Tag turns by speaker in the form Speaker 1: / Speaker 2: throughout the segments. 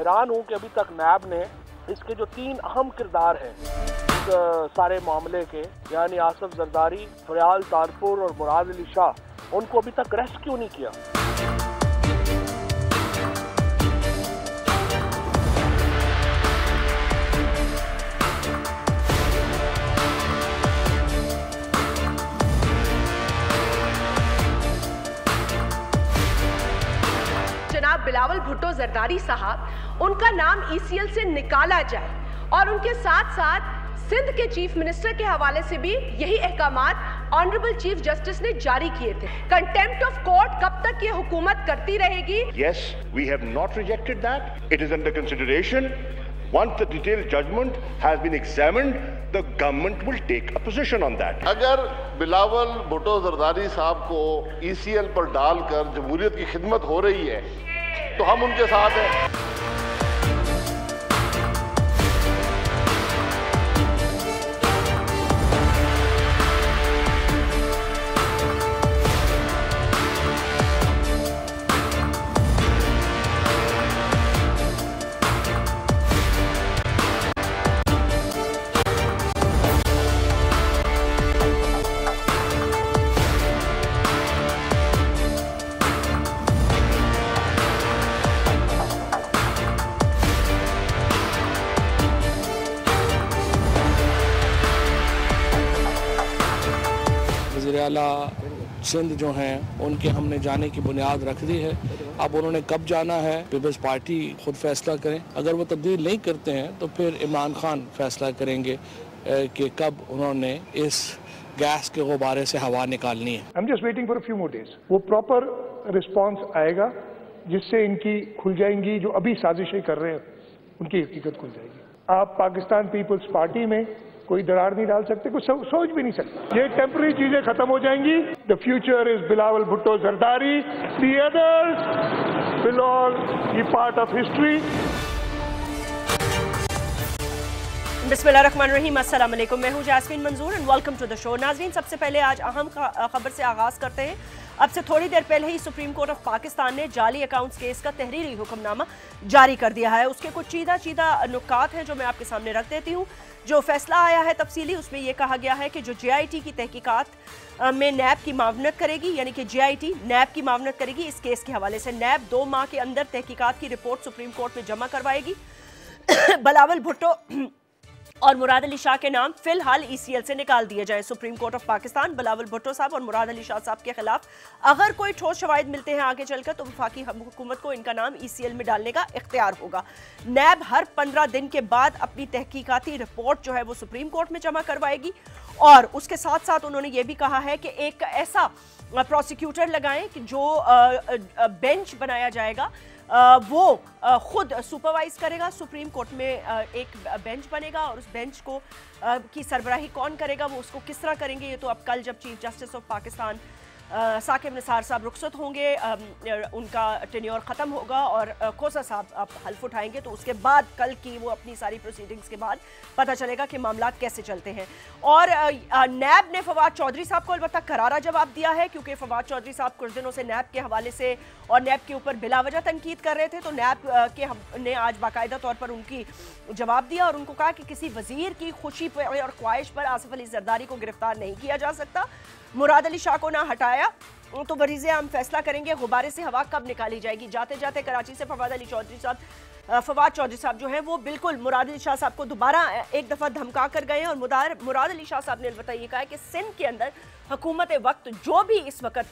Speaker 1: हैरान हूँ कि अभी तक नैब ने इसके जो 3 अहम किरदार हैं इस सारे मामले के, यानी आसिफ जरदारी, फरियाल तारपुर और मुराद अली शाह, उनको अभी तक अरेस्ट क्यों नहीं किया?
Speaker 2: बिलावल भुट्टो जरदारी साहब, उनका नाम ईसीएल से निकाला जाए और उनके साथ साथ सिंध के चीफ मिनिस्टर के हवाले से भी यही अहकामात ऑनरेबल चीफ जस्टिस ने जारी किए थे। कंटेम्प्ट ऑफ कोर्ट कब तक ये हुकूमत करती रहेगी?
Speaker 3: Yes, we have not rejected that. It is under consideration. Once the detailed judgment has been examined, the government will take a position on that.
Speaker 4: अगर बिलावल भुट्टो जरदारी साहब को ईसीएल पर डालकर जमहूरियत की खिदमत हो रही है तो हम उनके साथ हैं।
Speaker 1: सिंध जो हैं उनके हमने जाने की बुनियाद रख दी है। अब उन्होंने कब जाना है पीपल्स पार्टी खुद फैसला करें। अगर वो तब्दील नहीं करते हैं तो फिर इमरान खान फैसला करेंगे कि कब उन्होंने इस गैस के गुब्बारे से हवा निकालनी है।
Speaker 5: I'm just waiting for a few more days. वो प्रॉपर रिस्पॉन्स आएगा जिससे इनकी खुल जाएंगी, जो अभी साजिशें कर रहे हैं उनकी हकीकत खुल जाएगी। आप पाकिस्तान पीपल्स पार्टी में कोई दरार नहीं डाल सकते, कुछ सोच भी नहीं सकते। ये टेम्पररी चीजें खत्म हो जाएंगी। The future is Bilawal Bhutto Zardari, the others will all be part of history.
Speaker 2: बिस्मिल्लाहिर्रहमानिर्रहीम, अस्सलाम वालेकुम। मैं हूं Jasmeen Manzoor and welcome to the show. नाज़रीन, सबसे पहले आज अहम खबर से आगाज करते हैं। अब से थोड़ी देर पहले ही सुप्रीम कोर्ट ऑफ पाकिस्तान ने जाली अकाउंट्स केस का तहरीरी हुक्मनामा जारी कर दिया है। उसके कुछ चीदा नुकात हैं जो मैं आपके सामने रख देती हूँ। जो फैसला आया है तफसीली, उसमें यह कहा गया है कि जो JIT की तहकीकात में नैब की मावनत करेगी, यानी कि JIT नैब की मावनत करेगी इस केस के हवाले से। नैब 2 माह के अंदर तहकीकात की रिपोर्ट सुप्रीम कोर्ट में जमा करवाएगी। बिलावल भुट्टो और मुराद अली शाह के नाम फिलहाल ECL से निकाल दिए जाएं। Supreme court of Pakistan Bilawal Bhutto साहब और मुराद अली शाह साहब के खिलाफ अगर कोई ठोस शवाहिद मिलते हैं आगे चलकर तो वफाकी हुकूमत को इनका नाम ECL में डालने का इख्तियार होगा। नैब हर 15 दिन के बाद अपनी तहकीकाती रिपोर्ट जो है वो सुप्रीम कोर्ट में जमा करवाएगी और उसके साथ साथ उन्होंने ये भी कहा है कि एक ऐसा प्रोसिक्यूटर लगाएं कि जो बेंच बनाया जाएगा वो खुद सुपरवाइज करेगा। सुप्रीम कोर्ट में एक बेंच बनेगा और उस बेंच को की सरबराही कौन करेगा, वो उसको किस तरह करेंगे, ये तो अब कल जब chief justice of Pakistan Saqib Nisar साहब रुखसत होंगे, उनका टेन्योर ख़त्म होगा और खोसा साहब अब हल्फ उठाएंगे, तो उसके बाद कल की वो अपनी सारी प्रोसीडिंग्स के बाद पता चलेगा कि मामलात कैसे चलते हैं। और नैब ने फवाद चौधरी साहब को अलबत्ता करारा जवाब दिया है, क्योंकि फवाद चौधरी साहब कुछ दिनों से नैब के हवाले से और नैब के ऊपर बिलावजह तनकीद कर रहे थे, तो नैब ने आज बाकायदा तौर पर उनकी जवाब दिया और उनको कहा कि किसी वजीर की खुशी पर और ख्वाहिश पर आसिफ अली जरदारी को गिरफ्तार नहीं किया जा सकता। मुराद अली शाह को ना हटाया तो वरीज़े हम फैसला करेंगे गुब्बारे से हवा कब निकाली जाएगी। जाते जाते कराची से फवाद चौधरी साहब जो हैं वो बिल्कुल मुराद अली शाह साहब को दोबारा एक दफ़ा धमका कर गए हैं और मुराद अली शाह साहब ने अलबत्ता ये कहा है कि सिंध के अंदर हुकूमत वक्त जो भी इस वक्त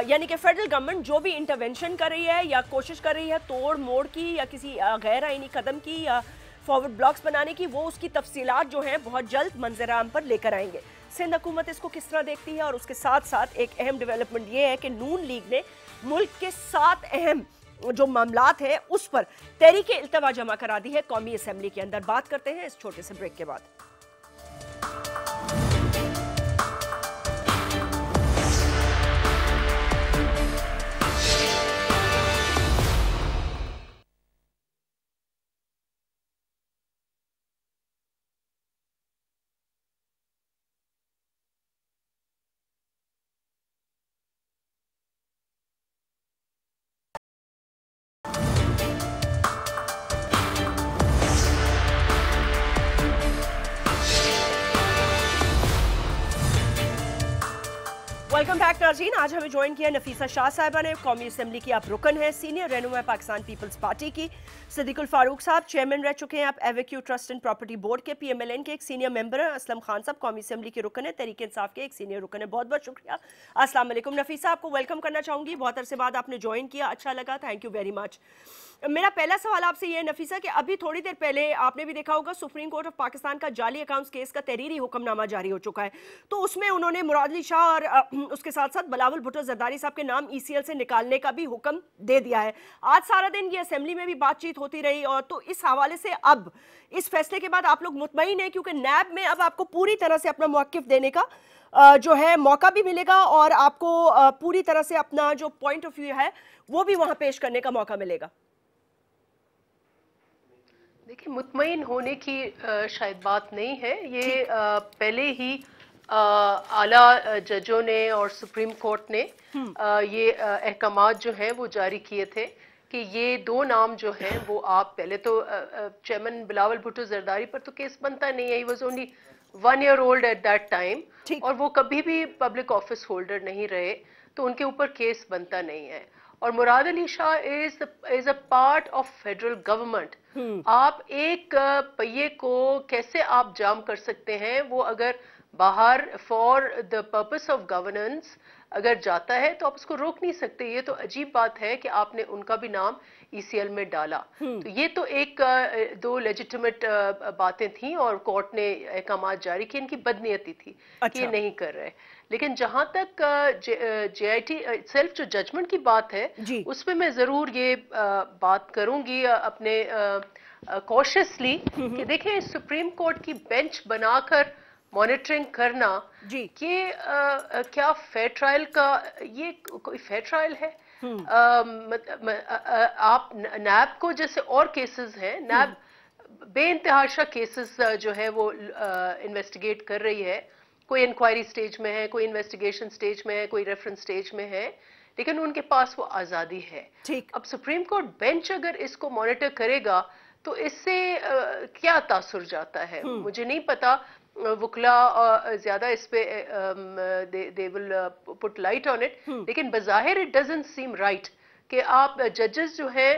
Speaker 2: यानी कि फेडरल गवर्नमेंट जो भी इंटरवेंशन कर रही है या कोशिश कर रही है तोड़ मोड़ की या किसी गैर आईनी कदम की या फॉरवर्ड ब्लॉक्स बनाने की, वो उसकी तफसीलात जो हैं बहुत जल्द मंजर-ए-आम पर लेकर आएंगे। सिंध हुकूमत इसको किस तरह देखती है और उसके साथ साथ एक अहम डेवलपमेंट ये है कि नून लीग ने मुल्क के 7 अहम जो मामलात हैं उस पर तहरीके इल्तवा जमा करा दी है कौमी असम्बली के अंदर। बात करते हैं इस छोटे से ब्रेक के बाद। वेलकम बैक नाज़रीन। आज हमें ज्वाइन किया नफीसा शाह साहिबा ने, कौमी असेंबली की आप रुकन हैं, सीनियर रहनुमा पाकिस्तान पीपल्स पार्टी की। सिद्दीकुल फारूक साहब चेयरमैन रह चुके हैं आप एवेक्यू ट्रस्ट एंड प्रॉपर्टी बोर्ड के, PMLN के एक सीनियर मेंबर हैं। असलम खान साहब कौमी असेंबली के रुकन है, तहरीक इंसाफ के एक सीनियर रुकन है। बहुत बहुत शुक्रिया। अस्सलाम वालेकुम। नफीसा, आपको वेलकम करना चाहूँगी, बहुत अरसे बाद आपने ज्वाइन किया, अच्छा लगा, थैंक यू वेरी मच। मेरा पहला सवाल आपसे ये है नफीसा कि अभी थोड़ी देर पहले आपने भी देखा होगा सुप्रीम कोर्ट ऑफ पाकिस्तान का जाली अकाउंट्स केस का तहरीरी हुक्मनामा जारी हो चुका है। तो उसमें उन्होंने मुराद अली शाह और उसके साथ साथ बिलावल भुट्टो जरदारी साहब के नाम ECL से निकालने का भी हुक्म दे दिया है। आज सारा दिन ये असेंबली में भी बातचीत होती रही, और तो इस हवाले से अब इस फैसले के बाद आप लोग मुतमईन हैं, क्योंकि नैब में अब आपको पूरी तरह से अपना मौक़िफ़ देने का जो है मौका भी मिलेगा, और आपको पूरी तरह से अपना जो पॉइंट ऑफ व्यू है वो भी वहाँ पेश करने का मौका मिलेगा।
Speaker 6: देखिए, मुतमईन होने की शायद बात नहीं है। ये पहले ही आला जजों ने और सुप्रीम कोर्ट ने ये अहकामात जो हैं वो जारी किए थे कि ये दो नाम जो हैं वो आप पहले तो चेयरमैन बिलावल भुट्टो जरदारी पर तो केस बनता नहीं है, he was only 1 year old at that time, और वो कभी भी पब्लिक ऑफिस होल्डर नहीं रहे, तो उनके ऊपर केस बनता नहीं है। और Murad Ali Shah is a part of federal government. आप एक पहिए को कैसे आप जाम कर सकते हैं? वो अगर बाहर for the purpose of governance अगर जाता है तो आप उसको रोक नहीं सकते। ये तो अजीब बात है कि आपने उनका भी नाम ECL में डाला। तो ये तो एक दो लेजिटिमेट बातें थी, और कोर्ट ने अहकाम जारी किए, इनकी बदनीयती थी कि ये नहीं कर रहे। लेकिन जहां तक JIT सेल्फ जो जजमेंट की बात है उसमें मैं जरूर ये बात करूंगी अपने कॉशियसली कि देखें, सुप्रीम कोर्ट की बेंच बनाकर मॉनिटरिंग करना कि क्या फेयर ट्रायल का ये कोई फेयर ट्रायल है? आप नैब को जैसे और केसेस हैं, नैब बेइंतहाशा केसेस जो है वो इन्वेस्टिगेट कर रही है, कोई इंक्वायरी स्टेज में है, कोई इन्वेस्टिगेशन स्टेज में है, कोई रेफरेंस स्टेज में है, लेकिन उनके पास वो आज़ादी है। अब सुप्रीम कोर्ट बेंच अगर इसको मॉनिटर करेगा तो इससे क्या तासुर जाता है मुझे नहीं पता। वकला ज्यादा इस पे they will put light on it, लेकिन बज़ाहिर इट डजंट सीम राइट कि आप जजेस जो हैं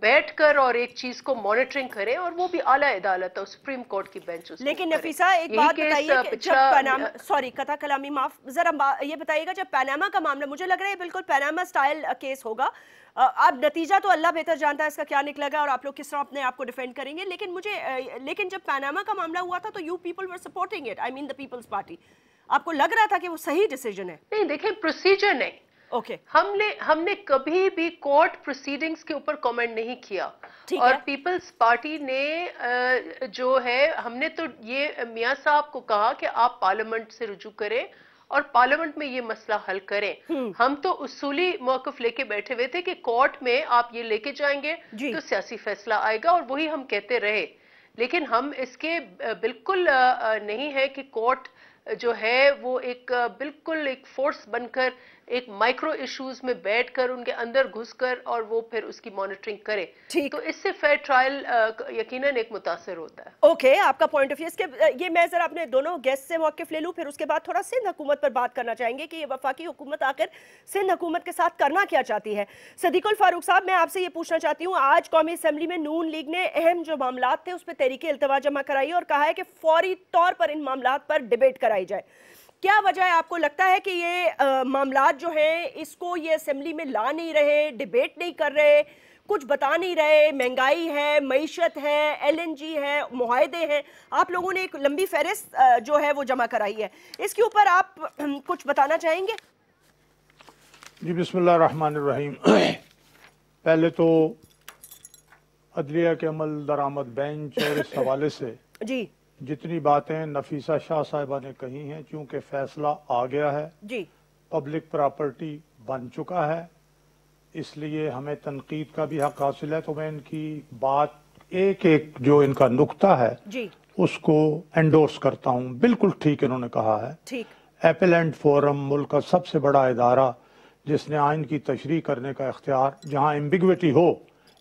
Speaker 6: बैठकर और एक चीज को मॉनिटरिंग करें, और वो भी आला अदालत और सुप्रीम कोर्ट की बेंच। लेकिन
Speaker 2: नफीसा एक बात बताइए कि जब पनामा, सॉरी कथा कलामी माफ, जरा ये बताइएगा, जब पनामा का मामला, मुझे लग रहा है बिल्कुल पनामा स्टाइल केस होगा, अब नतीजा तो अल्लाह बेहतर जानता है इसका क्या निकलेगा और आप लोग किस तरह अपने आप को डिफेंड करेंगे। लेकिन जब पनामा का मामला हुआ था तो you people were supporting it, I mean the Peoples Party. आपको लग रहा था कि वो सही डिसीजन है?
Speaker 6: नहीं, देखें, प्रोसीजर नहीं।
Speaker 2: ओके,
Speaker 6: हमने कभी भी कोर्ट प्रोसीडिंग्स के ऊपर कमेंट नहीं किया, और पीपल्स पार्टी ने जो है, हमने तो ये मियां साहब को कहा कि आप पार्लियामेंट से रुजू करें और पार्लियामेंट में ये मसला हल करें। हम तो उसूली मौक़िफ़ लेके बैठे हुए थे कि कोर्ट में आप ये लेके जाएंगे तो सियासी फैसला आएगा, और वही हम कहते रहे। लेकिन हम इसके बिल्कुल नहीं है कि कोर्ट जो है वो एक बिल्कुल एक फोर्स बनकर एक माइक्रो इश्यूज में बैठकर उनके अंदर घुसकर और वो फिर उसकी मॉनिटरिंग करे, तो इससे फेयर ट्रायल यकीनन एक मुतासर होता है।
Speaker 2: ओके, आपका पॉइंट ऑफ व्यू इसके ये मैं जरा अपने दोनों गेस्ट से मौक़िफ़ ले लूं, फिर उसके बाद थोड़ा सिंध हुकूमत पर बात करना चाहेंगे कि ये वफाकी हुकूमत आकर सिंध हुकूमत के साथ करना क्या चाहती है। सिद्दीकुल फारूक साहब, मैं आपसे ये पूछना चाहती हूँ, आज कौमी असम्बली में नून लीग ने अहम जो मामला थे उस पर तहरीक इल्तवा जमा कराई और कहा है कि फौरी तौर पर इन मामला पर डिबेट कराई जाए। क्या वजह है? आपको लगता है कि ये मामलात जो हैं इसको ये असेंबली में ला नहीं रहे, डिबेट नहीं कर रहे, कुछ बता नहीं रहे? महंगाई है, मईशत है, LNG है, मुआहदे हैं, आप लोगों ने एक लंबी फहरिस्त जो है वो जमा कराई है, इसके ऊपर आप कुछ बताना चाहेंगे?
Speaker 7: जी, बिस्मिल्लाह रहमान रहीम। पहले तो अदलिया के अमल दरामद बेंच और इस हवाले से
Speaker 2: जी
Speaker 7: जितनी बातें नफीसा शाह साहिबा ने कही हैं, चूंकि फैसला आ गया है
Speaker 2: जी,
Speaker 7: पब्लिक प्रॉपर्टी बन चुका है, इसलिए हमें तनकीद का भी हक हासिल है। तो मैं इनकी बात एक एक जो इनका नुक्ता है
Speaker 2: जी
Speaker 7: उसको एंडोर्स करता हूँ। बिल्कुल ठीक इन्होंने कहा है।
Speaker 2: ठीक,
Speaker 7: एपेलेंट फोरम मुल्क का सबसे बड़ा इदारा जिसने आइन की तशरीह करने का इख्तियार, जहाँ एम्बिग्विटी हो,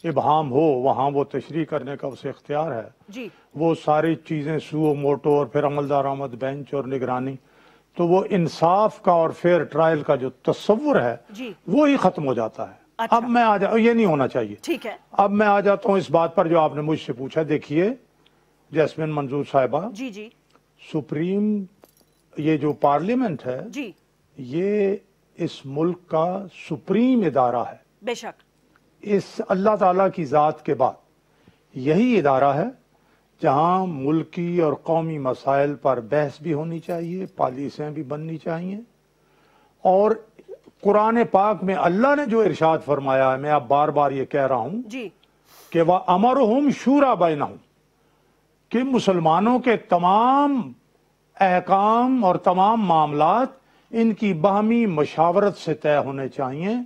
Speaker 7: इबहाम हो, वहाँ वो तशरीह करने का उसे इख्तियार है
Speaker 2: जी।
Speaker 7: वो सारी चीज़ें सुओ मोटो और फिर अमल दरामद बेंच और निगरानी तो वो इंसाफ का और फेयर ट्रायल का जो तस्वुर है वो ही खत्म हो जाता है। अच्छा। अब मैं आ जा, ये नहीं होना चाहिए।
Speaker 2: ठीक है।
Speaker 7: अब मैं आ जाता हूं इस बात पर जो आपने मुझसे पूछा। देखिए जैस्मिन मंजूर साहिबा, जी सुप्रीम ये जो पार्लियामेंट है जी, ये इस मुल्क का सुप्रीम इदारा है।
Speaker 2: बेशक
Speaker 7: इस अल्लाह ताला की जात के बाद यही इदारा है जहां मुल्की और कौमी मसाइल पर बहस भी होनी चाहिए, पॉलिसियां भी बननी चाहिए। और कुरान पाक में अल्लाह ने जो इरशाद फरमाया है, मैं अब बार बार ये कह रहा हूं जी कि वह अमरहुम शूरा बैनहुम, कि मुसलमानों के तमाम अहकाम और तमाम मामलात इनकी बाहमी मशावरत से तय होने चाहिए।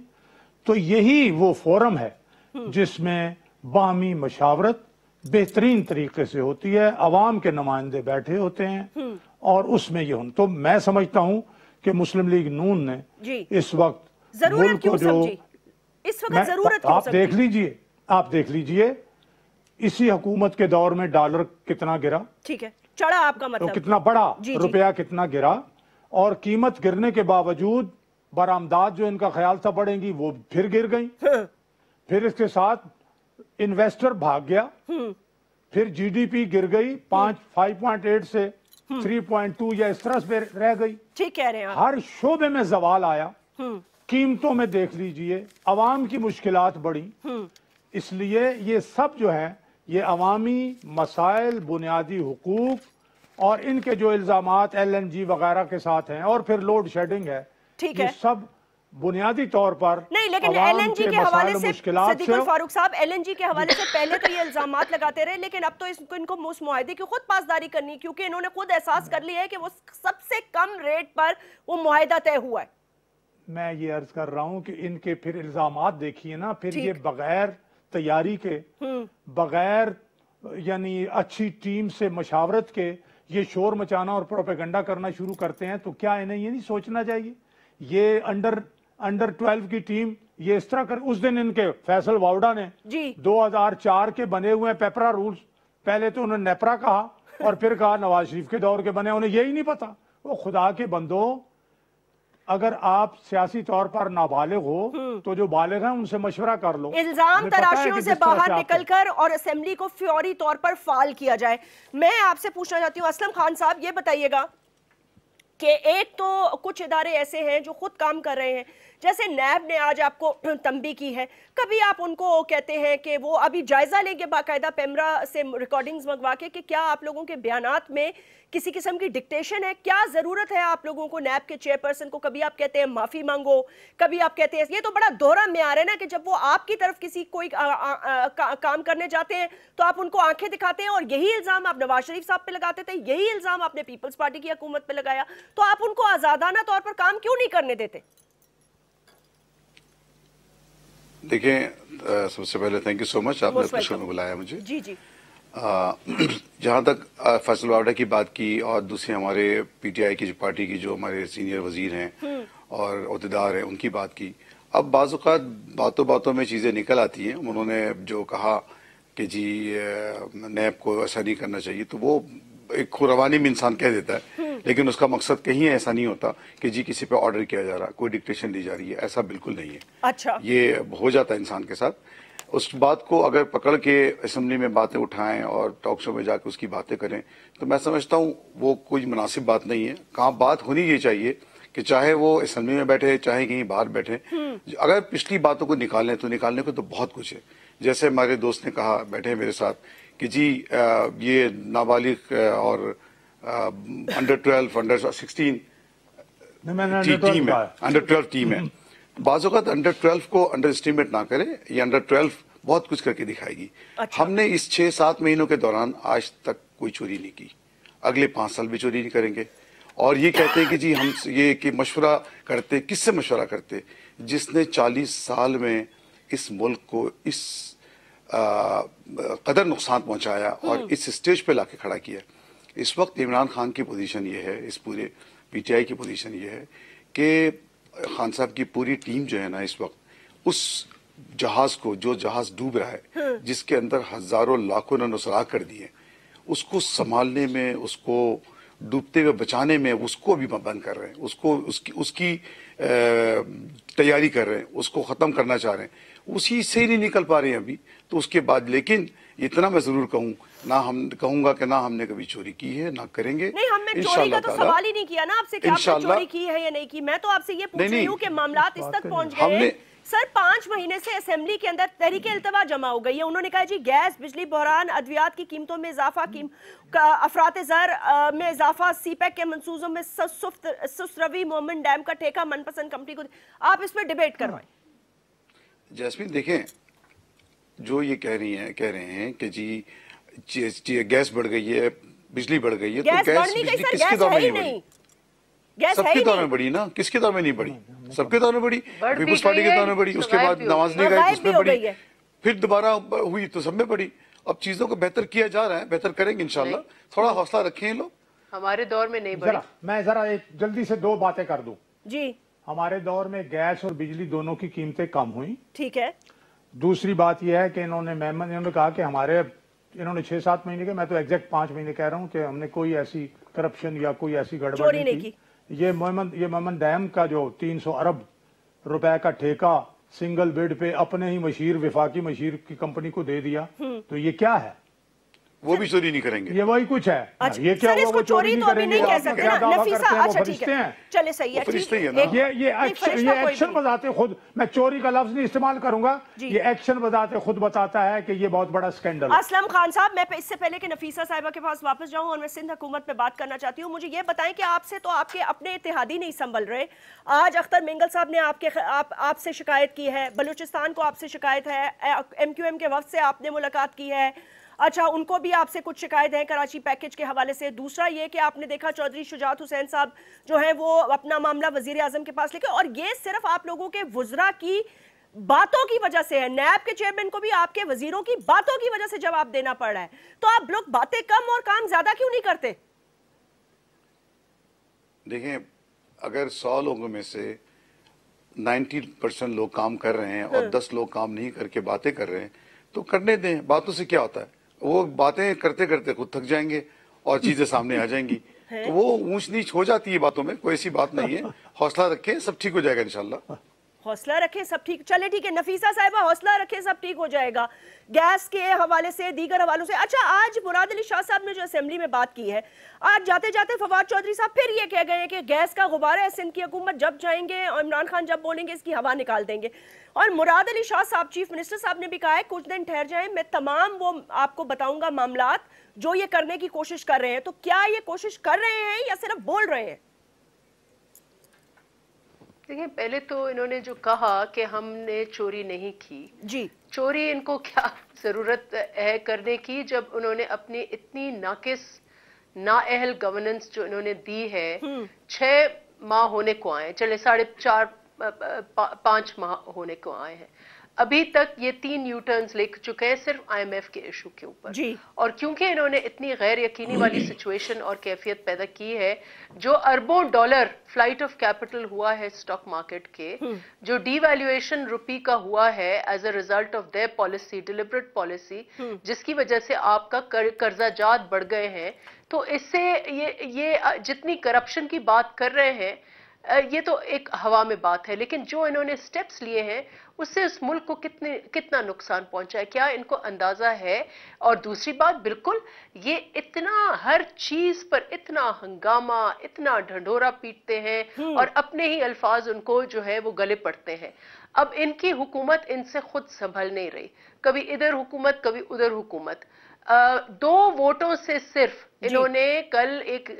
Speaker 7: तो यही वो फोरम है जिसमें बाहमी मशावरत बेहतरीन तरीके से होती है, अवाम के नुमाइंदे बैठे होते हैं और उसमें ये तो मैं समझता हूं कि मुस्लिम लीग नून ने इस वक्त
Speaker 2: जरूरत क्यों समझी? इस वक्त जरूरत क्यों समझी?
Speaker 7: आप देख लीजिए इसी हुकूमत के दौर में डॉलर कितना गिरा।
Speaker 2: ठीक है, चढ़ा आपका मतलब,
Speaker 7: तो कितना बढ़ा, रुपया कितना गिरा, और कीमत गिरने के बावजूद बरामदात जो इनका ख्याल था बढ़ेंगी वो फिर गिर गई। फिर इसके साथ इन्वेस्टर भाग गया, फिर जीडीपी गिर गई 5.8 से 3.2 या इस तरह से रह गई।
Speaker 2: ठीक कह रहे हैं आप।
Speaker 7: हर शोबे में जवाल आया, कीमतों में देख लीजिए, अवाम की मुश्किलात बढ़ी। इसलिए ये सब जो है ये अवामी मसाइल, बुनियादी हुकूक और इनके जो इल्जामात LNG वगैरह के साथ हैं और फिर लोड शेडिंग है,
Speaker 2: ठीक है,
Speaker 7: सब बुनियादी तौर पर
Speaker 2: नहीं। लेकिन LNG के हवाले से सिद्दीकुल फारूक साहब, LNG के हवाले से पहले तो ये इल्जामात लगाते रहे, लेकिन अब तो इनको उस मुआहदे की खुद पासदारी करनी, क्योंकि इन्होंने खुद एहसास कर लिया है कि वो सबसे कम रेट पर वो मुआहदा तय हुआ है।
Speaker 7: मैं ये अर्ज कर रहा हूं कि इनके फिर इल्जामात देखिए ना, फिर ये बगैर तैयारी के, बगैर यानी अच्छी टीम से मशावरत के ये शोर मचाना और प्रोपेगेंडा करना शुरू करते हैं। तो क्या इन्हें ये नहीं सोचना चाहिए ये अंडर 12 की टीम ये इस तरह कर? उस दिन इनके फैसल वाउडा ने 2004 के बने हुए पेपरा रूल्स, पहले तो उन्होंने नेपरा कहा और फिर कहा नवाज शरीफ के दौर के बने, उन्हें यही नहीं पता। वो खुदा के बंदो, अगर आप सियासी तौर पर नाबालिग हो तो जो बालिग हैं उनसे मशवरा कर लो।
Speaker 2: इल्जाम तराशियों से बाहर निकलकर और असेंबली को फ्योरी तौर पर फाल किया जाए। मैं आपसे पूछना चाहती हूँ असलम खान साहब, ये बताइएगा कि एक तो कुछ इदारे ऐसे हैं जो खुद काम कर रहे हैं, जैसे नैब ने आज आपको तंबी की है, कभी आप उनको कहते हैं कि वो अभी जायजा लेंगे बाकायदा पेमरा से रिकॉर्डिंग्स मंगवा के कि क्या आप लोगों के बयानात में किसी किस्म की डिक्टेशन है, क्या जरूरत है आप लोगों को नैब के चेयरपर्सन को? कभी आप कहते हैं माफी मांगो, कभी आप कहते हैं, ये तो बड़ा दोहरा म्यार है ना कि जब वो आपकी तरफ किसी कोई काम करने जाते हैं तो आप उनको आंखें दिखाते हैं, और यही इल्जाम आप नवाज शरीफ साहब पे लगाते थे, यही इल्जाम आपने पीपल्स पार्टी की हुकूमत पे लगाया, तो आप उनको आजादाना तौर पर काम क्यों नहीं करने देते?
Speaker 8: देखिए, सबसे पहले थैंक यू सो मच, आपने अपने शो में बुलाया मुझे।
Speaker 2: जी जी।
Speaker 8: जहाँ तक फैसल वावडा की बात की और दूसरे हमारे PTI की जो पार्टी की जो हमारे सीनियर वजीर हैं और अहदेदार हैं उनकी बात की, अब बाज़ औक़ात बातों बातों में चीज़ें निकल आती हैं। उन्होंने जो कहा कि जी नैब को ऐसा नहीं करना चाहिए, तो वो एक खुरवानी में इंसान कह देता है, लेकिन उसका मकसद कहीं ऐसा नहीं होता कि जी किसी पे ऑर्डर किया जा रहा, कोई डिक्टेशन दी जा रही है, ऐसा बिल्कुल नहीं है।
Speaker 2: अच्छा,
Speaker 8: ये हो जाता है इंसान के साथ। उस बात को अगर पकड़ के असेंबली में बातें उठाएं और टॉक शो में जाकर उसकी बातें करें, तो मैं समझता हूँ वो कोई मुनासिब बात नहीं है। कहाँ बात होनी ये चाहिए कि चाहे वो असेंबली में बैठे चाहे कहीं बाहर बैठे, अगर पिछली बातों को निकालें तो निकालने को तो बहुत कुछ है। जैसे हमारे दोस्त ने कहा, बैठे मेरे साथ, कि जी ये नाबालिग और अंडर 12 अंडर 16 टीम है, अंडर 12 टीम है। बाज़-औक़ात अंडर 12 को अंडर एस्टिमेट ना करें, ये अंडर 12 बहुत कुछ करके दिखाएगी। अच्छा। हमने इस 6-7 महीनों के दौरान आज तक कोई चोरी नहीं की, अगले 5 साल भी चोरी नहीं करेंगे। और ये कहते हैं कि जी हम ये कि मशवरा करते, किससे मशवरा करते? जिसने 40 साल में इस मुल्क को इस कदर नुकसान पहुंचाया और इस स्टेज पे लाके खड़ा किया। इस वक्त इमरान खान की पोजीशन ये है, इस पूरे PTI की पोजीशन ये है कि खान साहब की पूरी टीम जो है ना, इस वक्त उस जहाज को, जो जहाज डूब रहा है, जिसके अंदर हजारों लाखों ने नुसराख कर दिए, उसको संभालने में, उसको डूबते हुए बचाने में उसको भी बंद कर रहे हैं, उसको उसकी तैयारी कर रहे हैं, उसको खत्म करना चाह रहे हैं, उसी से ही नहीं निकल पा रहे हैं अभी। तो उसके बाद लेकिन इतना मैं जरूर कहूँ, ना हम कहूंगा कि ना हमने कभी चोरी की है ना करेंगे।
Speaker 2: नहीं, हमने चोरी का तो सवाल ही नहीं किया ना आपसे कि आपने चोरी की है या नहीं की। मैं तो आपसे ये पूछ रही हूँ कि मामलात इस तक पहुंच गए हैं। सर 5 महीने से असेंबली के अंदर तहरीके इल्तवा जमा हो गई है। उन्होंने कहा जी गैस, बिजली बहरान, अद्वियात की कीमतों में इजाफा, अफरात ज़र में इजाफा, सीपैक के मंसूबों में सुस्त रवि, मोमिन डैम का ठेका मनपसंद कंपनी को। आप इस पर डिबेट करवाएं।
Speaker 8: जैस्मीन देखें, जो ये कह रहे हैं कि जी गैस बढ़ गई है, बिजली बढ़ गई है, तो गैस बिजली किसके दौर में नहीं बढ़ी? सबके दौर में बढ़ी ना, किसके दौर में नहीं बढ़ी? सबके दौर में बढ़ी, पीपुल्स पार्टी के दौर में बढ़ी, उसके बाद नवाज लीग आई उसमें बढ़ी, फिर दोबारा हुई तो सब में बढ़ी। अब चीजों को बेहतर किया जा रहा है, बेहतर करेंगे इंशाल्लाह। थोड़ा हौसला रखें लोग।
Speaker 6: हमारे दौर में नहीं बढ़ी।
Speaker 7: मैं जरा एक जल्दी से 2 बातें कर दूं
Speaker 2: जी।
Speaker 7: हमारे दौर में गैस और बिजली दोनों की कीमतें कम हुई,
Speaker 2: ठीक है।
Speaker 7: दूसरी बात यह है कि इन्होंने कहा कि इन्होंने 6-7 महीने के, मैं तो एग्जैक्ट 5 महीने कह रहा हूं कि हमने कोई ऐसी करप्शन या कोई ऐसी गड़बड़ नहीं की। ये मोहम्मद डैम का जो 300 अरब रुपए का ठेका सिंगल बिड पे अपने ही वफाकी मशीर की कंपनी को दे दिया, तो ये क्या है?
Speaker 8: वो भी चोरी नहीं करेंगे,
Speaker 7: ये वही कुछ है।
Speaker 2: अच्छा,
Speaker 7: ये क्या
Speaker 2: इसको चोरी तो अभी नहीं कह सकते ना नफीसा। अच्छा ठीक है, चले सही है,
Speaker 7: ये एक्शन बताते खुद, मैं चोरी का लफ्ज नहीं इस्तेमाल करूंगा, ये एक्शन बताते खुद बताता है कि ये बहुत बड़ा स्कैंडल है।
Speaker 2: असलम खान साहब, मैं इससे पहले कि नफीसा साहिबा के पास वापस जाऊं और मैं सिंध हुकूमत पे बात करना चाहती हूँ, मुझे ये बताएं कि आपसे तो आपके अपने इत्तेहादी नहीं संभल रहे। आज अख्तर मेंगल साहब ने आपसे शिकायत की है, बलूचिस्तान को आपसे शिकायत है, MQM के वफ्द से आपने मुलाकात की है, अच्छा उनको भी आपसे कुछ शिकायत है कराची पैकेज के हवाले से। दूसरा ये कि आपने देखा चौधरी शुजात हुसैन साहब जो है वो अपना मामला वजीर आजम के पास लेके, और ये सिर्फ आप लोगों के वुज़रा की बातों की वजह से है। नैब के चेयरमैन को भी आपके वजीरों की बातों की वजह से जवाब देना पड़ रहा है। तो आप लोग बातें कम और काम ज्यादा क्यों नहीं करते?
Speaker 8: देखें, अगर 100 लोगों में से 90% लोग काम कर रहे हैं और 10 लोग काम नहीं करके बातें कर रहे हैं, तो करने दें। बातों से क्या होता है? वो बातें करते करते खुद थक जाएंगे और चीजें सामने आ जाएंगी। तो वो ऊंच नीच हो जाती है बातों में, कोई ऐसी बात नहीं है। हौसला रखें, सब ठीक हो जाएगा इंशाल्लाह।
Speaker 2: हौसला रखें, सब ठीक, चले ठीक है। नफीसा साहिबा, हौसला रखें, सब ठीक हो जाएगा गैस के हवाले से, दीगर हवालों से। अच्छा, आज मुराद अली शाह साहब ने जो असेंबली में बात की है, आज जाते जाते फवाद चौधरी साहब फिर ये कह गए कि गैस का गुब्बारा है, सिंध की हुकूमत जब जाएंगे और इमरान खान जब बोलेंगे इसकी हवा निकाल देंगे। और मुराद अली शाह साहब, चीफ मिनिस्टर साहब ने भी कहा है कुछ दिन ठहर जाएं, मैं तमाम वो आपको बताऊंगा मामलात जो ये करने की कोशिश कर रहे हैं। तो क्या ये कोशिश कर रहे हैं या सिर्फ बोल रहे हैं?
Speaker 6: देखिए, पहले तो इन्होंने जो कहा कि हमने चोरी नहीं की
Speaker 2: जी,
Speaker 6: चोरी इनको क्या जरूरत है करने की, जब उन्होंने अपनी इतनी नाअहल गवर्नेंस जो इन्होंने दी है, 6 माह होने को आए, चले 4.5-5 माह होने को आए हैं, अभी तक ये 3 U-टर्न्स ले चुके हैं सिर्फ IMF के इशू के ऊपर। और क्योंकि इन्होंने इतनी गैर यकीनी वाली सिचुएशन और कैफियत पैदा की है, जो अरबों डॉलर फ्लाइट ऑफ कैपिटल हुआ है स्टॉक मार्केट के, जो डिवैल्यूएशन रुपी का हुआ है as a result of their policy, deliberate policy, जिसकी वजह से आपका कर्जाजात बढ़ गए हैं, तो इससे ये जितनी करप्शन की बात कर रहे हैं, ये तो एक हवा में बात है। लेकिन जो इन्होंने स्टेप्स लिए हैं उससे उस मुल्क को कितना नुकसान पहुंचा है, क्या इनको अंदाजा है? और दूसरी बात, बिल्कुल ये इतना हर चीज पर इतना हंगामा, इतना ढंढोरा पीटते हैं और अपने ही अल्फाज उनको जो है वो गले पड़ते हैं। अब इनकी हुकूमत इनसे खुद संभल नहीं रही, कभी इधर हुकूमत कभी उधर हुकूमत। 2 वोटों से सिर्फ इन्होंने कल एक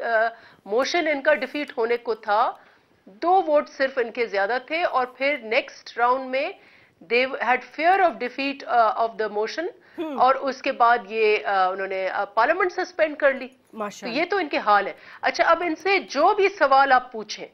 Speaker 6: मोशन इनका डिफीट होने को था, 2 वोट सिर्फ इनके ज्यादा थे, और फिर नेक्स्ट राउंड में they had fear of defeat of the motion, और उसके बाद ये उन्होंने पार्लियामेंट सस्पेंड कर ली। तो ये तो इनके हाल है। अच्छा, अब इनसे जो भी सवाल आप पूछें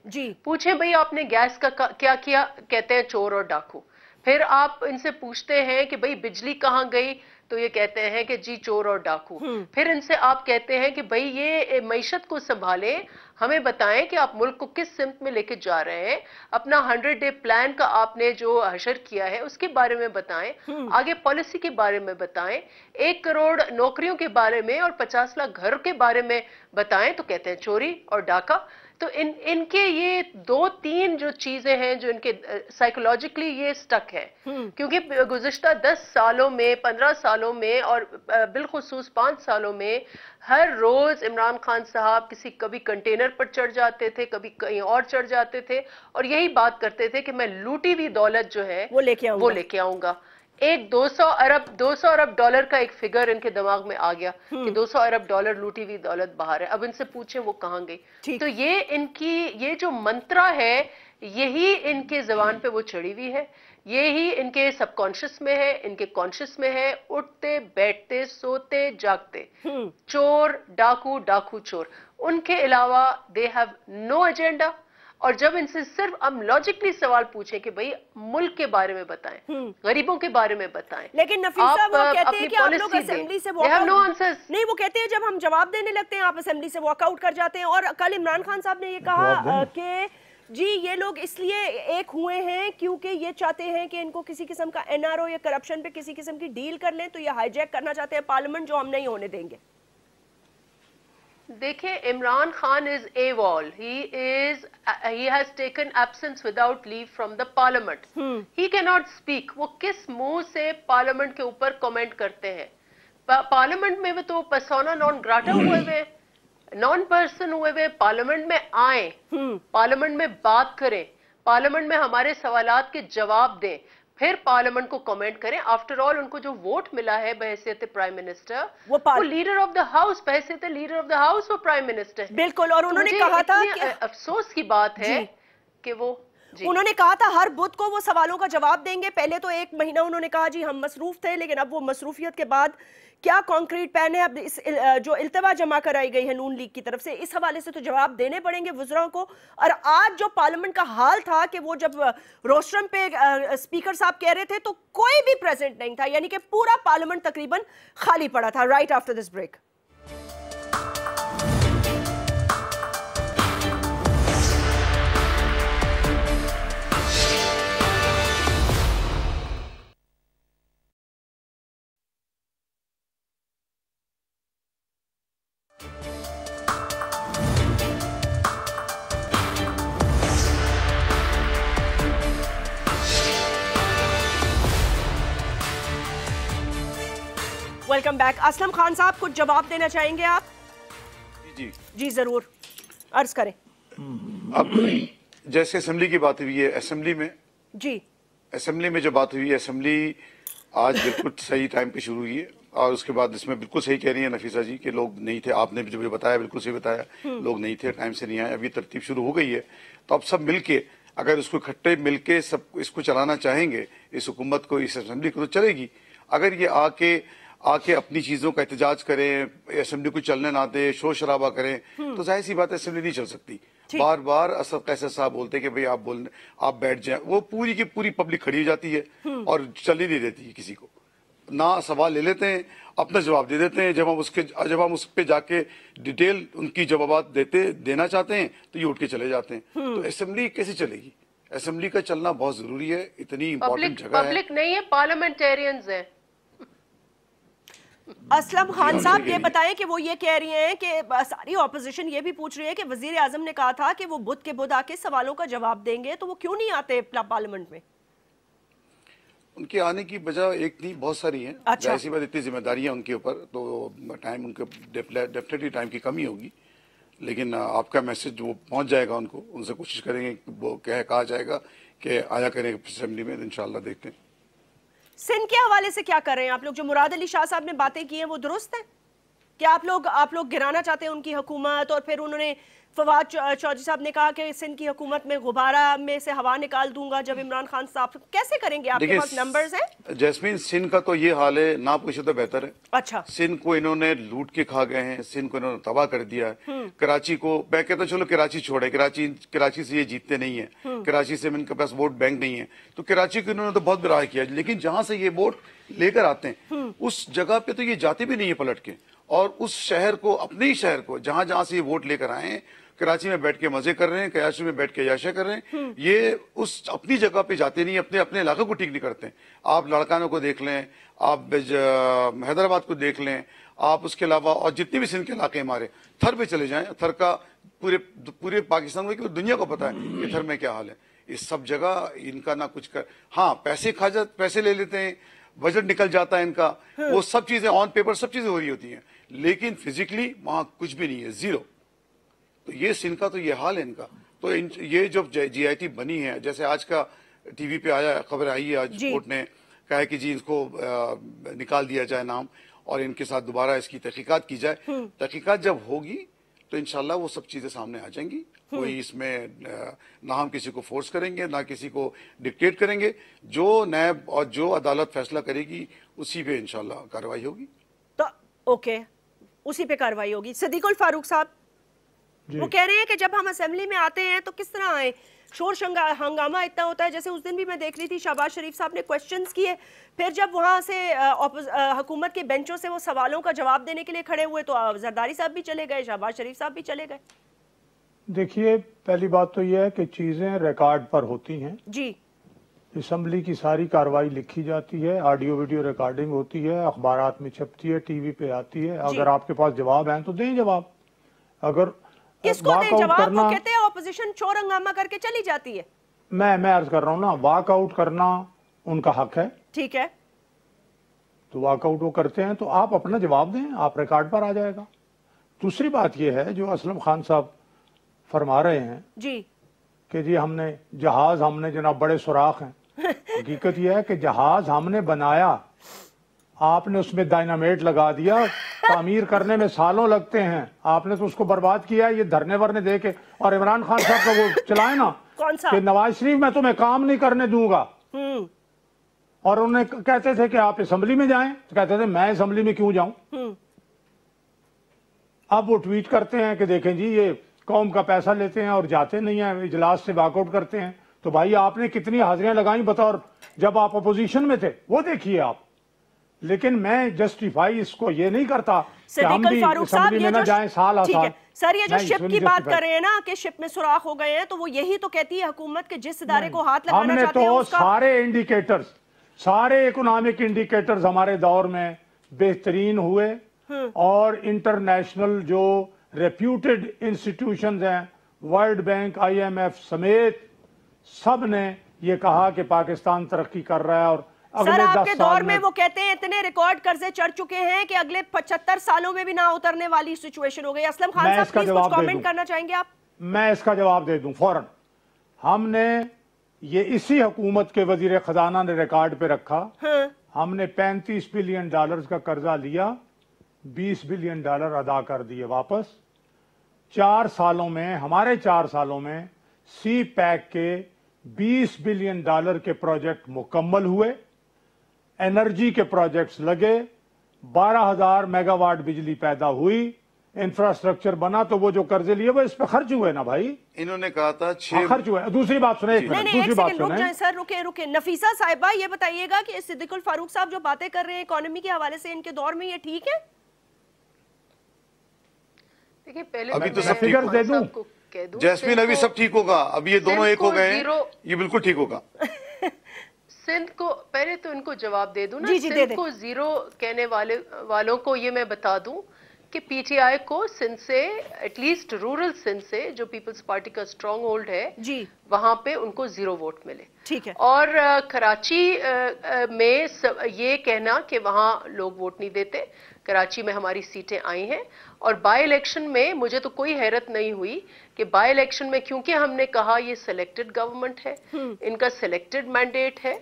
Speaker 6: भाई आपने गैस का क्या किया, कहते हैं चोर और डाकू। फिर आप इनसे पूछते हैं कि भाई बिजली कहाँ गई, तो ये कहते हैं कि जी चोर और डाकू। फिर इनसे आप कहते हैं कि भाई ये मईशत को संभालें, हमें बताएं कि आप मुल्क को किस सिमत में लेके जा रहे हैं, अपना 100 डे प्लान का आपने जो हशर किया है उसके बारे में बताएं, आगे पॉलिसी के बारे में बताएं, 1 करोड़ नौकरियों के बारे में और 50 लाख घर के बारे में बताएं, तो कहते हैं चोरी और डाका। तो इनके ये 2-3 जो चीजें हैं जो इनके साइकोलॉजिकली ये स्टक है, क्योंकि गुज़िश्ता 10 सालों में, 15 सालों में और बिलखुसूस 5 सालों में हर रोज इमरान खान साहब कभी कंटेनर पर चढ़ जाते थे, कभी कहीं और चढ़ जाते थे और यही बात करते थे कि मैं लूटी हुई दौलत जो है वो लेके आऊंगा। एक 200 अरब डॉलर का एक फिगर इनके दिमाग में आ गया कि 200 अरब डॉलर लूटी हुई दौलत बाहर है। अब इनसे पूछें वो कहां गई। तो ये इनकी ये जो मंत्रा है यही इनके जबान पे वो चढ़ी हुई है, यही इनके सबकॉन्शियस में है, इनके कॉन्शियस में है। उठते बैठते सोते जागते चोर डाकू, डाकू चोर, उनके अलावा दे हैव नो एजेंडा। और जब इनसे सिर्फ हम लॉजिकली सवाल पूछें कि भाई मुल्क के बारे में बताएं, गरीबों के बारे में बताएं,
Speaker 2: लेकिन नफीसा वो कहते हैं कि आप लोग असेंबली से वॉकआउट नहीं, वो कहते हैं जब हम जवाब देने लगते हैं आप असेंबली से वॉकआउट कर जाते हैं। और कल इमरान खान साहब ने ये कहा कि जी ये लोग इसलिए एक हुए हैं क्योंकि ये चाहते हैं कि इनको किसी किस्म का एनआरओ या करप्शन पे किसी किस्म की डील कर लें, तो ये हाईजैक करना चाहते हैं पार्लियामेंट, जो हम नहीं होने देंगे।
Speaker 6: देखिए, Imran Khan is AWOL, he has taken absence without leave from the parliament, he cannot speak। वो किस मुंह से पार्लियामेंट के ऊपर कमेंट करते हैं? पार्लियामेंट में भी तो पर्सोना नॉन ग्राटा हुए हुए, नॉन पर्सन हुए हुए, पार्लियामेंट में आए, पार्लियामेंट में बात करें, पार्लियामेंट में हमारे सवालात के जवाब दें, फिर पार्लियामेंट को कमेंट करें। आफ्टर ऑल उनको जो वोट मिला है बहैसियत प्राइम मिनिस्टर, वो लीडर ऑफ द हाउस, बहैसियत लीडर ऑफ द हाउस वो प्राइम मिनिस्टर।
Speaker 2: बिल्कुल। और उन्होंने कहा था कि
Speaker 6: अफसोस की बात है कि वो
Speaker 2: उन्होंने कहा था हर बुध को वो सवालों का जवाब देंगे। पहले तो 1 महीना उन्होंने कहा जी हम मसरूफ थे, लेकिन अब वो मसरूफियत के बाद क्या कॉन्क्रीट प्लान है? अब इस जो इल्तवा जमा कराई गई है नून लीग की तरफ से, इस हवाले से तो जवाब देने पड़ेंगे वुज़रा को। और आज जो पार्लियामेंट का हाल था कि वो जब रोस्ट्रम पे स्पीकर साहब कह रहे थे तो कोई भी प्रेजेंट नहीं था, यानी कि पूरा पार्लियामेंट तकरीबन खाली पड़ा था। Right after this break. Welcome back. Aslam Khan साहब, कुछ जवाब देना चाहेंगे आप? जी जरूर, अर्ज करें।
Speaker 8: अब जैसे असेंबली की बात हुई है, असेंबली में जो बात हुई है, असेंबली आज बिल्कुल सही टाइम पे शुरू हुई है। और उसके बाद इसमें बिल्कुल सही कह रही है नफीसा जी कि लोग नहीं थे, आपने भी जो बताया बिल्कुल सही बताया, लोग नहीं थे, टाइम से नहीं आए। अभी तरतीब शुरू हो गई है, तो अब सब मिलके अगर इसको इकट्ठे मिलके सब इसको चलाना चाहेंगे, इस हुकूमत को, इस असेंबली को, तो चलेगी। अगर ये आके अपनी चीजों का एहतजाज करें, असेंबली को चलने ना दे, शोर शराबा करें, तो जाहिर सी बात है असेंबली नहीं चल सकती। बार बार असद कैसर साहब बोलते कि भाई आप बैठ जाएं, वो पूरी की पूरी पब्लिक खड़ी हो जाती है और चल ही नहीं देती है किसी को। ना सवाल ले लेते हैं, अपना जवाब दे देते हैं। जब हम उस पे जाके डिटेल उनकी जवाब देना चाहते हैं तो ये उठ के चले जाते हैं। तो असेंबली कैसे चलेगी? असेंबली का चलना बहुत जरूरी है, इतनी इंपॉर्टेंट जगह है।
Speaker 6: पब्लिक नहीं है, पार्लियामेंटेरियंस है।
Speaker 2: असलम खान साहब ये बताएं कि वो ये कह रही हैं कि सारी ऑपोजिशन ये भी पूछ रही है कि वजीर आजम ने कहा था कि वो बुध के बुध आके सवालों का जवाब देंगे, तो वो क्यों नहीं आते पार्लियामेंट में?
Speaker 8: उनके आने की वजह एक नहीं, बहुत सारी है।
Speaker 2: अच्छा।
Speaker 8: ऐसी बात, इतनी जिम्मेदारियां उनके ऊपर, तो टाइम उनके डेफिनेटली टाइम की कमी होगी। लेकिन आपका मैसेज वो पहुंच जाएगा उनको, उनसे कोशिश करेंगे वो कहा जाएगा कि आया करें असेंबली में, इंशाल्लाह देखते हैं।
Speaker 2: सिंध के हवाले से क्या कर रहे हैं आप लोग? जो मुराद अली शाह साहब ने बातें की हैं वो दुरुस्त है? क्या आप लोग गिराना चाहते हैं उनकी हुकूमत? और फिर उन्होंने फवाद चौधरी साहब ने कहा कि सिंध की हुकूमत में गुब्बारा में से हवा निकाल दूंगा जब इमरान खान साहब, कैसे करेंगे? आपके पास नंबर्स हैं?
Speaker 8: जैस्मीन, सिंध का तो ये हाल है, ना पूछे तो बेहतर है।
Speaker 2: अच्छा, सिंध
Speaker 8: को इन्होंने लूट के खा गए हैं, सिंध को इन्होंने तबाह कर दिया है। कराची को मैं कहता चलो कराची छोड़े, कराची से ये जीतते नहीं है, कराची से इनके पास वोट बैंक नहीं है, तो कराची को इन्होंने तो बहुत बुरा किया, लेकिन जहां से ये वोट लेकर आते हैं उस जगह पे तो ये जाते भी नहीं है पलट के, और उस शहर को, अपने ही शहर को, जहां जहां से ये वोट लेकर आए हैं, कराची में बैठ के मजे कर रहे हैं, कराची में बैठ के याशा कर रहे हैं, ये उस अपनी जगह पे जाते नहीं, अपने इलाके को ठीक नहीं करते। आप लड़कानों को देख लें, आप हैदराबाद को देख लें, आप उसके अलावा और जितने भी सिंध के इलाके हमारे, थर पे चले जाएं, थर का पूरे पाकिस्तान में, दुनिया को पता है कि थर में क्या हाल है। इस सब जगह इनका ना कुछ कर, हाँ पैसे ले लेते हैं, बजट निकल जाता है इनका, वो सब चीजें ऑन पेपर सब चीजें हो रही होती हैं, लेकिन फिजिकली वहां कुछ भी नहीं है, जीरो। तो ये सिंध का तो ये हाल है इनका। तो ये जो GIT बनी है, जैसे आज का टीवी पे आया, खबर आई है आज, कोर्ट ने कहा है कि जी इसको निकाल दिया जाए नाम, और इनके साथ दोबारा इसकी तहकीकात की जाए। तहकीकात जब होगी तो इंशाल्लाह वो सब चीजें सामने आ जाएंगी। कोई इसमें ना हम किसी को फोर्स करेंगे, ना किसी को डिक्टेट करेंगे, जो नैब और जो अदालत फैसला करेगी उसी पे इंशाल्लाह कार्रवाई होगी।
Speaker 2: तो ओके, उसी पे कार्रवाई होगी। सिद्दीकुल फारूक साहब वो कह रहे हैं कि जब हम असेंबली में आते हैं तो किस तरह आए, शोर हंगामा इतना होता है, जैसे उस दिन भी मैं देख रही थी शहबाज शरीफ साहब ने क्वेश्चंस किए, फिर जब वहां से हुकूमत के बेंचों से वो सवालों का जवाब देने के लिए खड़े हुए तो जरदारी साहब भी चले गए, शहबाज शरीफ साहब भी चले गए।
Speaker 7: देखिए, पहली बात तो यह है कि चीजें रिकॉर्ड पर होती हैं
Speaker 2: जी,
Speaker 7: असेंबली की सारी कार्रवाई लिखी जाती है, ऑडियो वीडियो रिकॉर्डिंग होती है, अखबारात में छपती है, टीवी पे आती है। अगर आपके पास जवाब है तो दें जवाब। अगर
Speaker 2: किसको दें जवाब? वो कहते हैं ऑपोजिशन शोर हंगामा करके चली जाती है।
Speaker 7: मैं अर्ज कर रहा हूँ ना, वॉकआउट करना उनका हक है, ठीक है, तो वॉकआउट वो करते हैं, तो आप अपना जवाब दें, आप रिकॉर्ड पर आ जाएगा। दूसरी बात यह है जो असलम खान साहब फरमा रहे हैं जी कि जी हमने जनाब बड़े सुराख हैं। हकीकत यह है कि जहाज हमने बनाया, आपने उसमें डायनामाइट लगा दिया, तामीर करने में सालों लगते हैं, आपने तो उसको बर्बाद किया। ये धरने वरने दे के, और इमरान खान साहब का वो चलाए ना कि नवाज शरीफ मैं तुम्हें काम नहीं करने दूंगा, और उन्हें कहते थे कि आप असेंबली में जाएं, तो कहते थे मैं असेंबली में क्यों जाऊं। अब वो ट्वीट करते हैं कि देखें जी ये कौम का पैसा लेते हैं और जाते नहीं है, इजलास से वॉकआउट करते हैं। तो भाई आपने कितनी हाजिरियां लगाई बतौर जब आप अपोजिशन में थे, वो देखिए आप। लेकिन मैं जस्टिफाई इसको ये नहीं करता कि हम भी असेंबली में ना जाएं साल आसार।
Speaker 2: सर ये जो शिप की बात कर रहे हैं ना कि शिप में सुराख हो गए हैं, तो वो यही तो कहती है हुकूमत के जिस इदारे को हाथ लगाना चाहते हैं उसका...
Speaker 7: सारे इंडिकेटर्स, सारे इकोनॉमिक इंडिकेटर्स हमारे दौर में बेहतरीन हुए, और इंटरनेशनल जो रेप्यूटेड इंस्टीट्यूशंस हैं, वर्ल्ड बैंक, IMF समेत, सब ने ये कहा कि पाकिस्तान तरक्की कर रहा है। और
Speaker 2: सर आपके दौर में वो कहते हैं इतने रिकॉर्ड कर्जे चढ़ चुके हैं कि अगले 75 सालों में भी ना उतरने वाली सिचुएशन हो गई। असलम खान साहब प्लीज कुछ कमेंट करना चाहेंगे आप? मैं
Speaker 7: इसका जवाब दे दूं फौरन। हमने ये इसी हुकूमत के वजीर खजाना ने रिकॉर्ड पे रखा। हमने $35 बिलियन का कर्जा लिया, $20 बिलियन अदा कर दिए वापस। 4 सालों में, हमारे 4 सालों में CPEC के $20 बिलियन के प्रोजेक्ट मुकम्मल हुए, एनर्जी के प्रोजेक्ट्स लगे, 12,000 मेगावाट बिजली पैदा हुई, इंफ्रास्ट्रक्चर बना। तो वो जो कर्जे लिए वो इस पे खर्च हुए ना भाई।
Speaker 8: इन्होंने कहा था 6
Speaker 7: खर्च हुए। दूसरी बात सुने, दूसरी बात सुने
Speaker 2: सर, रुके नफीसा साहिबा, ये बताइएगा कि सिद्दीकुल फारूक साहब जो बातें कर रहे हैं इकोनॉमी के हवाले से, इनके दौर में ये ठीक है?
Speaker 6: देखिए पहले
Speaker 8: अभी तो सब फिगर दे दूं जैस्मीन, अभी सब ठीक होगा, अभी ये दोनों एक हो गए हैं, ये बिल्कुल ठीक होगा।
Speaker 6: सिंध को पहले तो इनको जवाब दे दूं ना, सिंध को जीरो कहने वालों को ये मैं बता दूं कि PTI को सिंध से, एटलीस्ट रूरल सिंध से जो पीपल्स पार्टी का स्ट्रॉन्ग होल्ड है जी, वहां पे उनको 0 वोट मिले। ठीक है। और कराची में ये कहना कि वहां लोग वोट नहीं देते, कराची में हमारी सीटें आई हैं। और बाय इलेक्शन में मुझे तो कोई हैरत नहीं हुई कि बाय इलेक्शन में, क्योंकि हमने कहा ये सिलेक्टेड गवर्नमेंट है, इनका सिलेक्टेड मैंडेट है,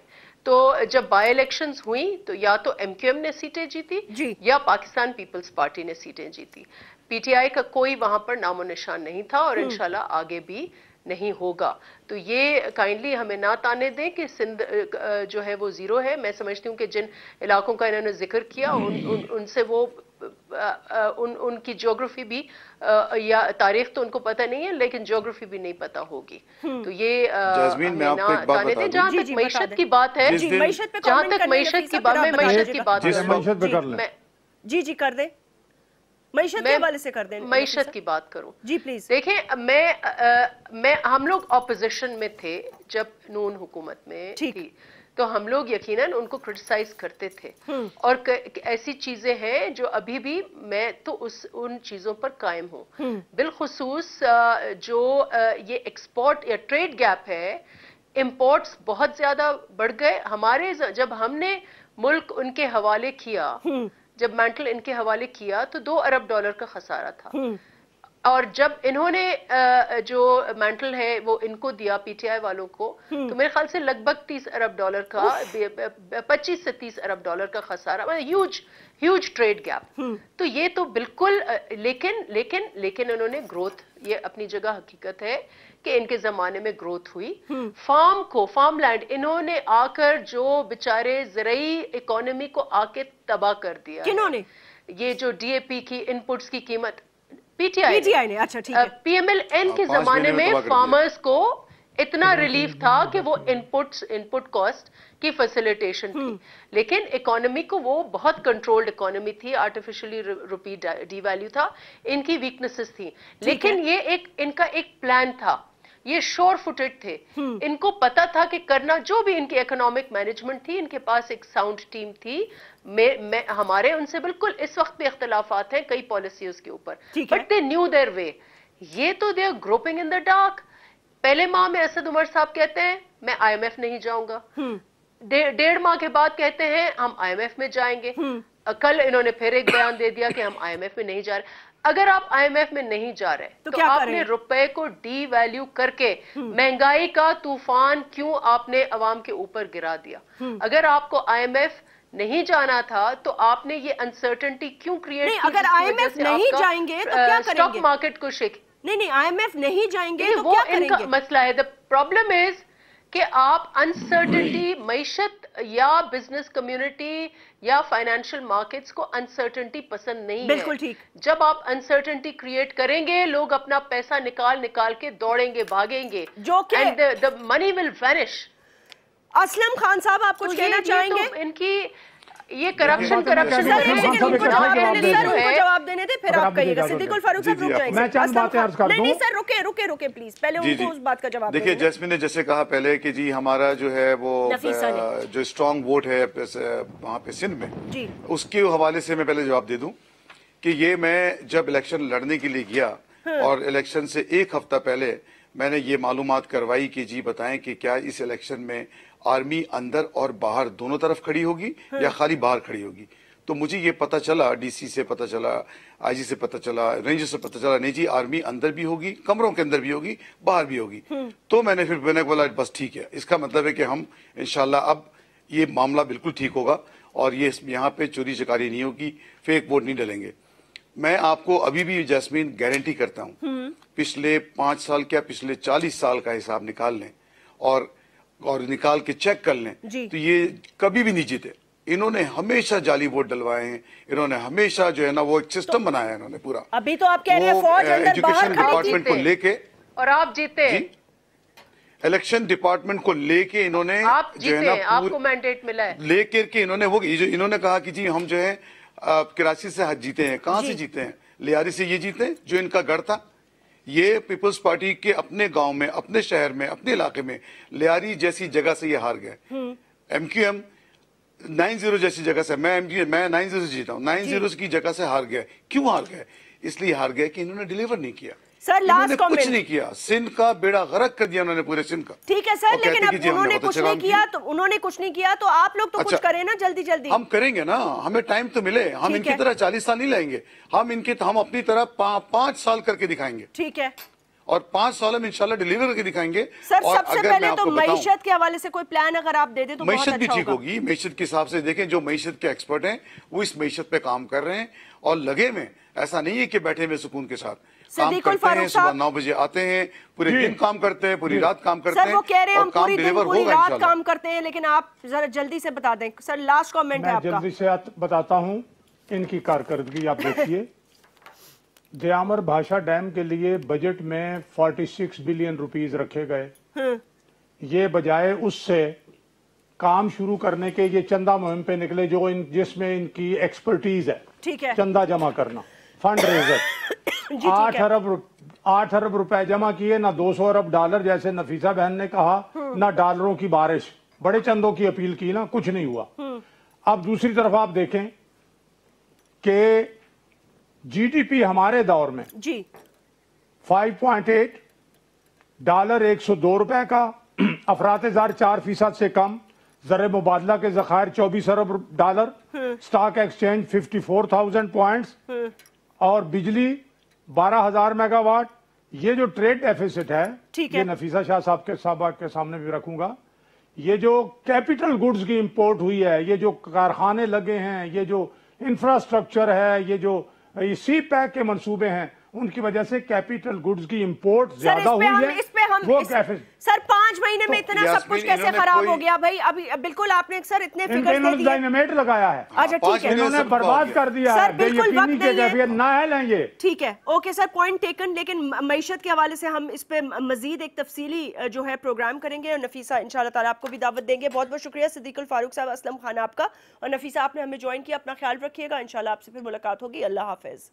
Speaker 6: तो जब बाय इलेक्शंस हुई तो या तो MQM ने सीटें जीती या पाकिस्तान पीपल्स पार्टी ने सीटें जीती। पीटीआई का कोई वहां पर नामो निशान नहीं था और इंशाल्लाह आगे भी नहीं होगा। तो ये काइंडली हमें ना ताने दें कि सिंध जो है वो जीरो है। मैं समझती हूँ कि जिन इलाकों का इन्होंने जिक्र किया उनसे वो उनकी ज्योग्राफी भी या तारीख तो उनको पता नहीं है, लेकिन ज्योग्राफी भी नहीं पता होगी। तो ये
Speaker 8: जैस्मीन, मैं आपको एक बात बता दूं।
Speaker 6: जहाँ तक मईशत की बात है, जहाँ तक मईशत की बात, मैं मईशत की बात
Speaker 2: जी कर दे, मईशत के हवाले से कर दें,
Speaker 6: मईशत की बात करूं
Speaker 2: जी प्लीज।
Speaker 6: देखें, मैं हम लोग ऑपोजिशन में थे जब नून हुकूमत में थी, तो हम लोग यकीनन उनको क्रिटिसाइज करते थे और ऐसी चीजें हैं जो अभी भी मैं तो उन चीजों पर कायम हूं। बिलखुसूस जो ये एक्सपोर्ट या ट्रेड गैप है, इंपोर्ट्स बहुत ज्यादा बढ़ गए हमारे। जब हमने मुल्क उनके हवाले किया, जब मैंटल इनके हवाले किया तो $2 अरब का खसारा था, और जब इन्होंने जो मैंटल है वो इनको दिया पीटीआई वालों को, तो मेरे ख्याल से लगभग $30 अरब का 25 से $30 अरब का खसारा, ह्यूज ट्रेड गैप। तो ये तो बिल्कुल, लेकिन इन्होंने ग्रोथ, ये अपनी जगह हकीकत है कि इनके जमाने में ग्रोथ हुई। फार्म लैंड इन्होंने आकर जो बेचारे ज़राई इकोनॉमी को आके तबाह कर दिया।
Speaker 2: किन्होंने?
Speaker 6: ये जो डीएपी की इनपुट्स की कीमत पीटीआई ने। अच्छा ठीक है। पीएमएलएन के जमाने में फार्मर्स को इतना रिलीफ था कि वो इनपुट कॉस्ट की फैसिलिटेशन थी, लेकिन इकोनॉमी को वो बहुत कंट्रोल्ड इकोनॉमी थी, आर्टिफिशियली रुपी डीवैल्यू था, इनकी वीकनेसेस थी, लेकिन ये इनका एक प्लान था, ये श्योर फुटेड थे। इनको पता था कि करना जो भी इनकी इकोनॉमिक मैनेजमेंट थी, इनके पास एक साउंड टीम थी। हमारे उनसे बिल्कुल इस वक्त भी इख्तलाफात हैं कई पॉलिसीज के ऊपर, but they knew their way. ये तो they are groping in the dark. पहले माह में असद उमर साहब कहते हैं मैं IMF नहीं जाऊंगा, 1.5 माह के बाद कहते हैं हम IMF में जाएंगे, कल इन्होंने फिर एक बयान दे दिया कि हम IMF में नहीं जा रहे। अगर आप IMF में नहीं जा रहे तो आपने रुपए को डी वैल्यू करके महंगाई का तूफान क्यों आपने अवाम के ऊपर गिरा दिया? अगर आपको IMF नहीं जाना था तो आपने ये अनसर्टेनिटी क्यों क्रिएट की?
Speaker 2: अगर IMF नहीं जाएंगे तो क्या करेंगे?
Speaker 6: स्टॉक मार्केट को शेक
Speaker 2: नहीं IMF नहीं जाएंगे तो क्या करेंगे?
Speaker 6: मसला है। द प्रॉब्लम इज कि आप अनसर्टेनिटी, मईशत या बिजनेस कम्युनिटी या फाइनेंशियल मार्केट्स को अनसर्टेनिटी पसंद नहीं है।
Speaker 2: बिल्कुल ठीक।
Speaker 6: जब आप अनसर्टेनिटी क्रिएट करेंगे, लोग अपना पैसा निकाल के दौड़ेंगे, भागेंगे,
Speaker 2: जो कि
Speaker 6: and the money will vanish.
Speaker 2: Aslam Khan साहब, आप कुछ कहना चाहेंगे?
Speaker 6: तो इनकी ये करप्शन
Speaker 2: जवाब देने थे, फिर आप कहिएगा। सिद्दीकुल फारूक साहब रुक जाएंगे।
Speaker 7: मैं चंद बातें अर्ज कर दूं।
Speaker 2: नहीं सर, रुके प्लीज, पहले उनको उस बात का जवाब
Speaker 8: देखिए। जैस्मिन ने जैसे कहा पहले कि जी हमारा जो है वो जो स्ट्रांग वोट है वहाँ पे सिंध में, उसके हवाले से मैं पहले जवाब दे दूं कि ये मैं जब इलेक्शन लड़ने के लिए गया और इलेक्शन से एक हफ्ता पहले मैंने ये मालूमात करवाई कि जी बताएं कि क्या इस इलेक्शन में आर्मी अंदर और बाहर दोनों तरफ खड़ी होगी या खाली बाहर खड़ी होगी। तो मुझे ये पता चला, डीसी से पता चला, आईजी से पता चला, रेंजर से पता चला, नहीं जी आर्मी अंदर भी होगी, कमरों के अंदर भी होगी, बाहर भी होगी। तो मैंने बोला बस ठीक है, इसका मतलब है कि हम इंशाल्लाह अब ये मामला बिल्कुल ठीक होगा और ये यहाँ पे चोरी चकारी नहीं होगी, फेक वोट नहीं डलेंगे। मैं आपको अभी भी जैस्मीन गारंटी करता हूँ, पिछले 5 साल क्या पिछले 40 साल का हिसाब निकाल लें और निकाल के चेक कर लें, तो ये कभी भी नहीं जीते। इन्होंने हमेशा जाली वोट डलवाए हैं, इन्होंने हमेशा जो है ना वो एक सिस्टम बनाया है इन्होंने पूरा।
Speaker 2: अभी तो आप कह रहे हैं फौज अंदर बाहर
Speaker 8: एजुकेशन डिपार्टमेंट को लेके,
Speaker 6: और आप जीते,
Speaker 8: इलेक्शन डिपार्टमेंट को लेके इन्होंने जो है ना
Speaker 6: आपको मैंडेट मिला है,
Speaker 8: लेकर के इन्होंने वो इन्होंने कहा कि जी हम जो है कराची से जीते हैं। कहाँ से जीते हैं? लियारी से ये जीते हैं जो इनका गढ़ था। ये पीपल्स पार्टी के अपने गांव में, अपने शहर में, अपने इलाके में लियारी जैसी जगह से ये हार गए। MQM 9-0 जैसी जगह से, मैं 9-0 से जीता हूँ, 9-0 की जगह से हार गए। क्यों हार गए? इसलिए हार गए कि इन्होंने डिलीवर नहीं किया।
Speaker 2: सर लास्ट कमेंट,
Speaker 8: कुछ नहीं किया, सिंध का बेड़ा गर्क कर दिया उन्होंने, पूरे सिंध का।
Speaker 2: ठीक है सर, लेकिन अब उन्होंने कुछ नहीं किया तो आप लोग तो कुछ करें ना जल्दी जल्दी।
Speaker 8: हम करेंगे ना, हमें टाइम तो मिले, हम इनकी तरह 40 साल नहीं लेंगे, हम अपनी तरह 5 साल करके दिखाएंगे।
Speaker 2: ठीक है,
Speaker 8: और 5 साल में इंशाल्लाह डिलीवर करके दिखाएंगे।
Speaker 2: सर सबसे पहले तो मईशत के हवाले से कोई प्लान अगर आप दे दें तो
Speaker 8: मईशत भी ठीक होगी। मईशत के हिसाब से देखें, जो मईशत के एक्सपर्ट हैं वो इस मईशत पे काम कर रहे हैं और लगे में ऐसा नहीं है कि बैठे हुए सुकून के साथ काम
Speaker 2: सिद्दीकुल
Speaker 8: करते हैं,
Speaker 2: फारूक
Speaker 8: सुबह
Speaker 2: साहब
Speaker 8: 9 बजे आते हैं, पूरे दिन काम करते हैं, पूरी रात काम करते
Speaker 2: सर
Speaker 8: हैं,
Speaker 2: वो कह रहे हैं
Speaker 8: और
Speaker 2: हम
Speaker 8: काम
Speaker 2: पूरी दिन
Speaker 8: डिलीवर
Speaker 2: पूरी
Speaker 8: होगा
Speaker 2: रात
Speaker 8: इंशाल्लाह।
Speaker 2: काम करते हैं, लेकिन आप जरा जल्दी से बता दें सर, लास्ट कमेंट है
Speaker 7: मैं
Speaker 2: आपका।
Speaker 7: जल्दी से बताता हूं इनकी कारकर्दगी। आप देखिए दयामर भाषा डैम के लिए बजट में 46 बिलियन रुपीस रखे गए। ये बजाय उससे काम शुरू करने के ये चंदा मुहिम पे निकले जो जिसमें इनकी एक्सपर्टीज है,
Speaker 2: ठीक है,
Speaker 7: चंदा जमा करना, फंड रेजर। 8 अरब रुपए जमा किए, ना 200 अरब डॉलर जैसे नफीसा बहन ने कहा, ना डॉलरों की बारिश, बड़े चंदों की अपील की ना, कुछ नहीं हुआ। अब दूसरी तरफ आप देखें कि जीडीपी हमारे दौर में
Speaker 2: जी
Speaker 7: 5.8 डॉलर 102 रुपए का, अफरात-ए-ज़ार 4% से कम, ज़र मुबादला के ज़खायर 24 अरब डॉलर, स्टॉक एक्सचेंज 54,000 पॉइंट्स और बिजली 12,000 मेगावाट। ये जो ट्रेड डेफिसिट है, ये नफीसा शाह साहब के सामने भी रखूंगा। ये जो कैपिटल गुड्स की इंपोर्ट हुई है, ये जो कारखाने लगे हैं, ये जो इंफ्रास्ट्रक्चर है, ये जो सी पैक के मंसूबे हैं, उनकी वजह से कैपिटल गुड्स की इंपोर्ट ज्यादा हुई है।
Speaker 2: सर 5 महीने में इतना सब कुछ कैसे खराब हो गया भाई? अभी बिल्कुल आपने सर इतने फिगर्स दे दिए,
Speaker 7: डायनामाइट लगाया है।
Speaker 2: अच्छा ठीक है,
Speaker 7: इन्होंने बर्बाद कर दिया
Speaker 2: सर, बिल्कुल वक्त नहीं है,
Speaker 7: ना है लेंगे।
Speaker 2: ठीक है, ओके सर, पॉइंट टेकन। लेकिन मईशत के हवाले से हम इस पे मजीद एक तफसीली जो है प्रोग्राम करेंगे, और नफीसा इंशाल्लाह ताला आपको भी दावत देंगे। बहुत बहुत शुक्रिया सिद्दीकुल फारूक साहब, असलम खान आपका, और नफीसा आपने हमें ज्वाइन किया। अपना ख्याल रखिएगा, इंशाल्लाह आपसे फिर मुलाकात होगी। अल्लाह हाफिज।